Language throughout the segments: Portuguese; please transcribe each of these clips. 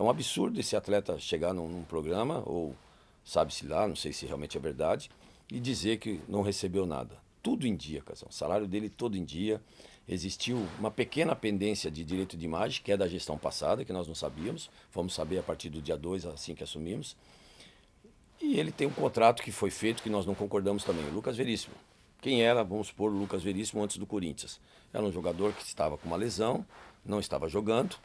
um absurdo esse atleta chegar num programa, ou sabe-se lá, não sei se realmente é verdade, e dizer que não recebeu nada. Tudo em dia, Casão. O salário dele todo em dia. Existiu uma pequena pendência de direito de imagem, que é da gestão passada, que nós não sabíamos. Fomos saber a partir do dia 2, assim que assumimos. E ele tem um contrato que foi feito, que nós não concordamos também. O Lucas Veríssimo. Quem era, vamos supor, o Lucas Veríssimo antes do Corinthians? Era um jogador que estava com uma lesão, não estava jogando,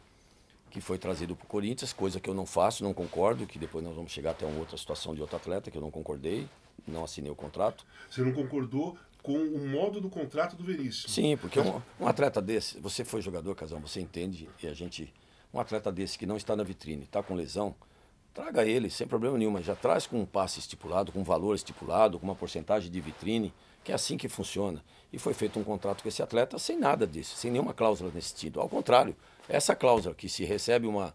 que foi trazido para o Corinthians, coisa que eu não faço, não concordo, que depois nós vamos chegar até uma outra situação de outro atleta, que eu não concordei, não assinei o contrato. Você não concordou com o modo do contrato do Veríssimo? Sim, porque um atleta desse, você foi jogador, Casão, você entende, e a gente, um atleta desse que não está na vitrine, está com lesão, traga ele, sem problema nenhum, mas já traz com um passe estipulado, com um valor estipulado, com uma porcentagem de vitrine, que é assim que funciona. E foi feito um contrato com esse atleta sem nada disso, sem nenhuma cláusula nesse sentido. Ao contrário, essa cláusula que se recebe uma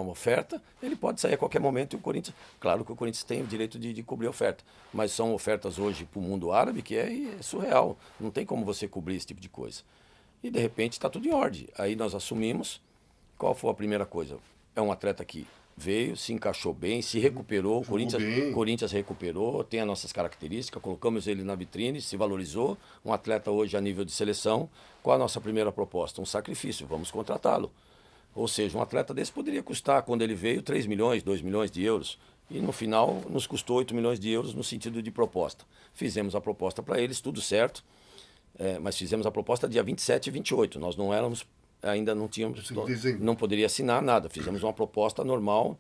oferta, ele pode sair a qualquer momento e o Corinthians, claro que o Corinthians tem o direito de cobrir a oferta, mas são ofertas hoje para o mundo árabe que é surreal, não tem como você cobrir esse tipo de coisa. E de repente está tudo em ordem. Aí nós assumimos, qual foi a primeira coisa? É um atleta que veio, se encaixou bem, se recuperou, o Corinthians recuperou, tem as nossas características, colocamos ele na vitrine, se valorizou, um atleta hoje a nível de seleção. Qual a nossa primeira proposta? Um sacrifício, vamos contratá-lo. Ou seja, um atleta desse poderia custar, quando ele veio, 3 milhões, 2 milhões de euros, e no final nos custou 8 milhões de euros no sentido de proposta. Fizemos a proposta para eles, tudo certo, mas fizemos a proposta dia 27 e 28, nós não éramos, ainda não tínhamos, não poderia assinar nada. Fizemos uma proposta normal,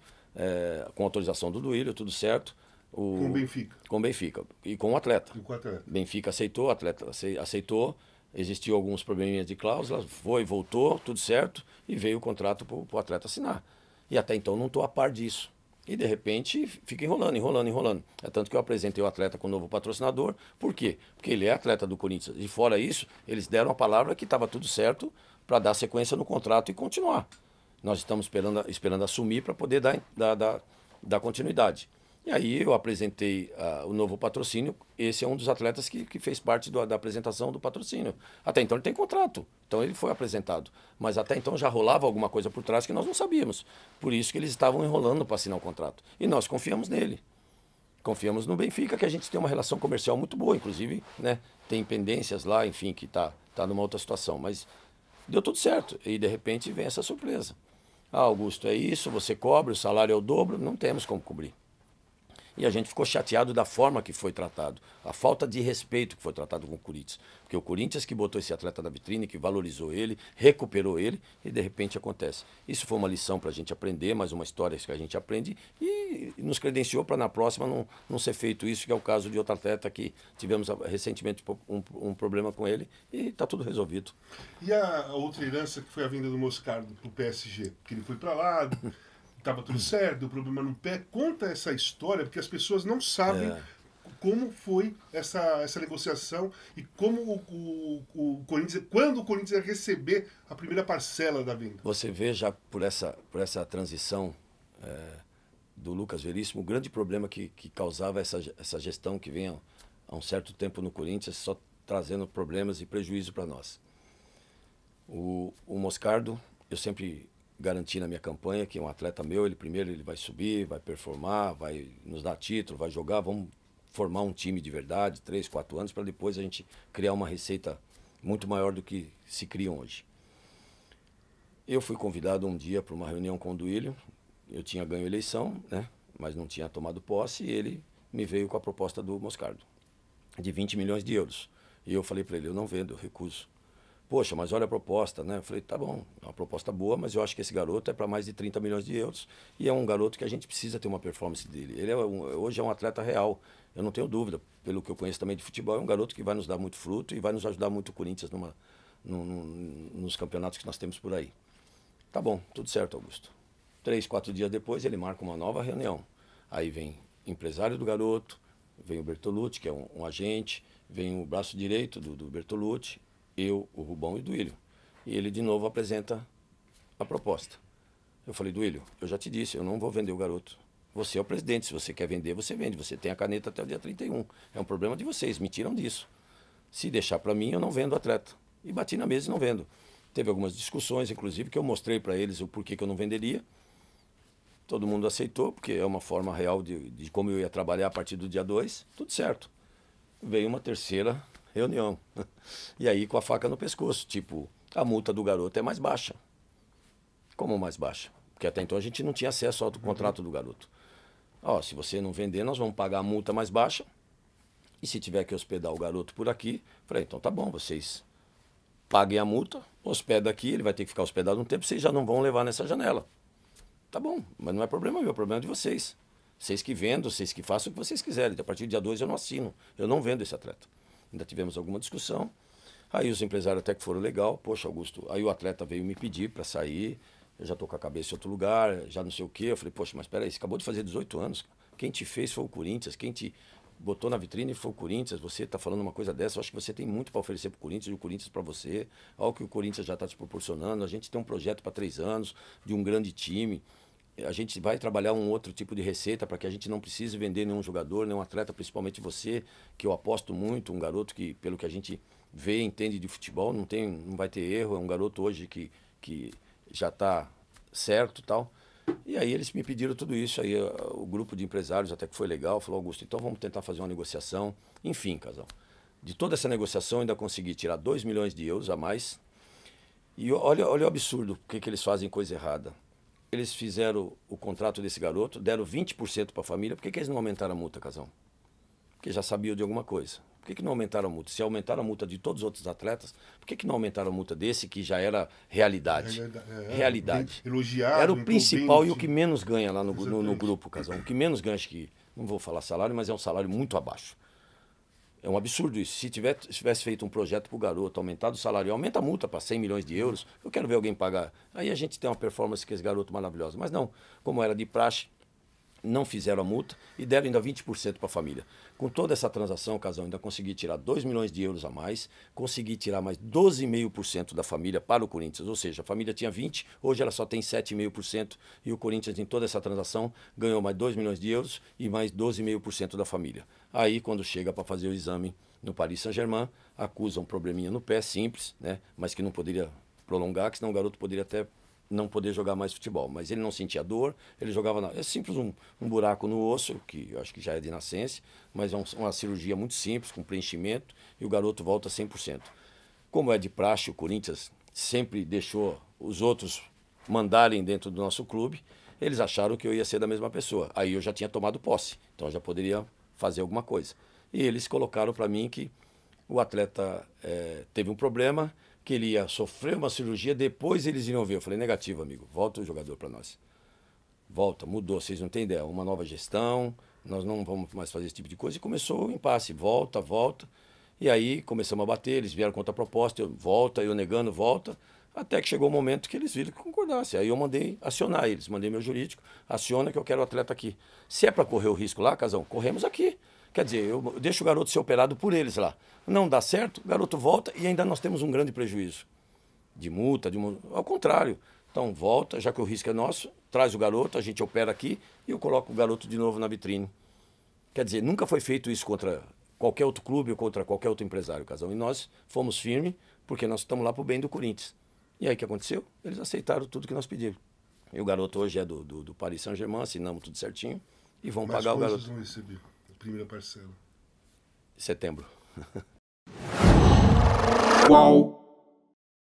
com autorização do Duílio, tudo certo. Com o Benfica. Com o Benfica. E com o atleta. E com o atleta. Benfica aceitou, o atleta aceitou. Existiu alguns probleminhas de cláusulas, foi, voltou, tudo certo. E veio o contrato para o atleta assinar. E até então não estou a par disso. E de repente fica enrolando, enrolando, enrolando. É tanto que eu apresentei o atleta com o novo patrocinador. Por quê? Porque ele é atleta do Corinthians. E fora isso, eles deram a palavra que estava tudo certo para dar sequência no contrato e continuar. Nós estamos esperando assumir para poder dar continuidade. E aí eu apresentei o novo patrocínio. Esse é um dos atletas que fez parte da apresentação do patrocínio. Até então ele tem contrato, então ele foi apresentado. Mas até então já rolava alguma coisa por trás que nós não sabíamos. Por isso que eles estavam enrolando para assinar o contrato. E nós confiamos nele. Confiamos no Benfica, que a gente tem uma relação comercial muito boa, inclusive, né? Tem pendências lá, enfim, que tá numa outra situação. Mas deu tudo certo. E de repente vem essa surpresa. Ah, Augusto, é isso, você cobre, o salário é o dobro, não temos como cobrir. E a gente ficou chateado da forma que foi tratado, a falta de respeito que foi tratado com o Corinthians. Porque o Corinthians que botou esse atleta na vitrine, que valorizou ele, recuperou ele, e de repente acontece. Isso foi uma lição para a gente aprender, mais uma história que a gente aprende, e nos credenciou para na próxima não ser feito isso, que é o caso de outro atleta que tivemos recentemente um problema com ele, e está tudo resolvido. E a outra herança que foi a vinda do Moscardo para o PSG? Porque ele foi para lá... Estava tudo certo, deu problema no pé. Conta essa história, porque as pessoas não sabem como foi essa negociação e como o Corinthians, quando o Corinthians ia receber a primeira parcela da venda. Você vê já por essa transição do Lucas Veríssimo, o grande problema que causava essa gestão que vem há um certo tempo no Corinthians, só trazendo problemas e prejuízo para nós. O Moscardo, eu sempre garanti na minha campanha que é um atleta meu, ele vai subir, vai performar, vai nos dar título, vai jogar, vamos formar um time de verdade, 3, 4 anos, para depois a gente criar uma receita muito maior do que se criam hoje. Eu fui convidado um dia para uma reunião com o Duílio, eu tinha ganho a eleição, né, mas não tinha tomado posse, e ele me veio com a proposta do Moscardo, de 20 milhões de euros. E eu falei para ele, eu não vendo, eu recuso. Poxa, mas olha a proposta, né? Eu falei, tá bom, é uma proposta boa, mas eu acho que esse garoto é para mais de 30 milhões de euros e é um garoto que a gente precisa ter uma performance dele. Ele hoje é um atleta real, eu não tenho dúvida, pelo que eu conheço também de futebol, é um garoto que vai nos dar muito fruto e vai nos ajudar muito o Corinthians nos campeonatos que nós temos por aí. Tá bom, tudo certo, Augusto. 3, 4 dias depois ele marca uma nova reunião. Aí vem empresário do garoto, vem o Bertolucci, que é um agente, vem o braço direito do Bertolucci, eu, o Rubão e o Duílio. E ele de novo apresenta a proposta. Eu falei, Duílio, eu já te disse, eu não vou vender o garoto. Você é o presidente, se você quer vender, você vende. Você tem a caneta até o dia 31. É um problema de vocês, me tiram disso. Se deixar para mim, eu não vendo o atleta. E bati na mesa e não vendo. Teve algumas discussões, inclusive, que eu mostrei para eles o porquê que eu não venderia. Todo mundo aceitou, porque é uma forma real de como eu ia trabalhar a partir do dia 2, tudo certo. Veio uma terceira reunião. E aí com a faca no pescoço, tipo, a multa do garoto é mais baixa. Como mais baixa? Porque até então a gente não tinha acesso ao contrato do garoto. Ó, se você não vender, nós vamos pagar a multa mais baixa. E se tiver que hospedar o garoto por aqui, falei, então tá bom, vocês paguem a multa, hospeda aqui, ele vai ter que ficar hospedado um tempo, vocês já não vão levar nessa janela. Tá bom, mas não é problema meu, é problema de vocês. Vocês que vendam, vocês que façam o que vocês quiserem. A partir do dia 2 eu não assino, eu não vendo esse atleta. Ainda tivemos alguma discussão. Aí os empresários até que foram legal. Poxa, Augusto, aí o atleta veio me pedir para sair. Eu já tô com a cabeça em outro lugar, já não sei o quê. Eu falei, poxa, mas peraí, você acabou de fazer 18 anos. Quem te fez foi o Corinthians, quem te botou na vitrine foi o Corinthians. Você tá falando uma coisa dessa, eu acho que você tem muito para oferecer pro Corinthians e o Corinthians para você. Olha o que o Corinthians já está te proporcionando. A gente tem um projeto para 3 anos, de um grande time. A gente vai trabalhar um outro tipo de receita para que a gente não precise vender nenhum jogador, nenhum atleta, principalmente você, que eu aposto muito, um garoto que, pelo que a gente vê, entende de futebol, não vai ter erro, é um garoto hoje que já está certo e tal. E aí eles me pediram tudo isso, aí o grupo de empresários até que foi legal, falou, Augusto, então vamos tentar fazer uma negociação. Enfim, casal, de toda essa negociação eu ainda consegui tirar 2 milhões de euros a mais. E olha o absurdo, porque eles fazem coisa errada. Eles fizeram o contrato desse garoto, deram 20% para a família. Por que eles não aumentaram a multa, casal? Porque já sabiam de alguma coisa. Por que não aumentaram a multa? Se aumentaram a multa de todos os outros atletas, por que não aumentaram a multa desse que já era realidade? Realidade. Elogiado, era o principal bem, e o que menos ganha lá no grupo, casal. O que menos ganha, acho que, não vou falar salário, mas é um salário muito abaixo. É um absurdo isso. Se tivesse feito um projeto para o garoto, aumentado o salário, aumenta a multa para 100 milhões de euros, eu quero ver alguém pagar. Aí a gente tem uma performance com esse garoto maravilhosa. Mas não, como era de praxe, não fizeram a multa e deram ainda 20% para a família. Com toda essa transação, casal, ainda consegui tirar 2 milhões de euros a mais, consegui tirar mais 12,5% da família para o Corinthians, ou seja, a família tinha 20%, hoje ela só tem 7,5% e o Corinthians em toda essa transação ganhou mais 2 milhões de euros e mais 12,5% da família. Aí quando chega para fazer o exame no Paris Saint-Germain, acusa um probleminha no pé, simples, né? Mas que não poderia prolongar, que senão o garoto poderia até não poder jogar mais futebol, mas ele não sentia dor, ele jogava é simples um buraco no osso, que eu acho que já é de nascença, mas é uma cirurgia muito simples, com preenchimento, e o garoto volta 100%. Como é de praxe, o Corinthians sempre deixou os outros mandarem dentro do nosso clube, eles acharam que eu ia ser da mesma pessoa, aí eu já tinha tomado posse, então eu já poderia fazer alguma coisa. E eles colocaram para mim que o atleta teve um problema, que ele ia sofrer uma cirurgia, depois eles iriam ver. Eu falei, negativo, amigo, volta o jogador para nós. Volta, mudou, vocês não têm ideia, uma nova gestão, nós não vamos mais fazer esse tipo de coisa. E começou o impasse, volta. E aí começamos a bater, eles vieram contra a proposta, eu negando, volta, até que chegou o momento que eles viram que concordassem. Aí eu mandei acionar eles, mandei meu jurídico, aciona que eu quero o atleta aqui. Se é para correr o risco lá, Casão, corremos aqui. Quer dizer, eu deixo o garoto ser operado por eles lá. Não dá certo, o garoto volta e ainda nós temos um grande prejuízo. De multa, ao contrário. Então volta, já que o risco é nosso, traz o garoto, a gente opera aqui e eu coloco o garoto de novo na vitrine. Quer dizer, nunca foi feito isso contra qualquer outro clube ou contra qualquer outro empresário, Casão. E nós fomos firmes porque nós estamos lá para o bem do Corinthians. E aí o que aconteceu? Eles aceitaram tudo que nós pedimos. E o garoto hoje é do Paris Saint-Germain, assinamos tudo certinho e vão pagar o garoto. Mas quando vocês vão receber a primeira parcela? Setembro. Qual?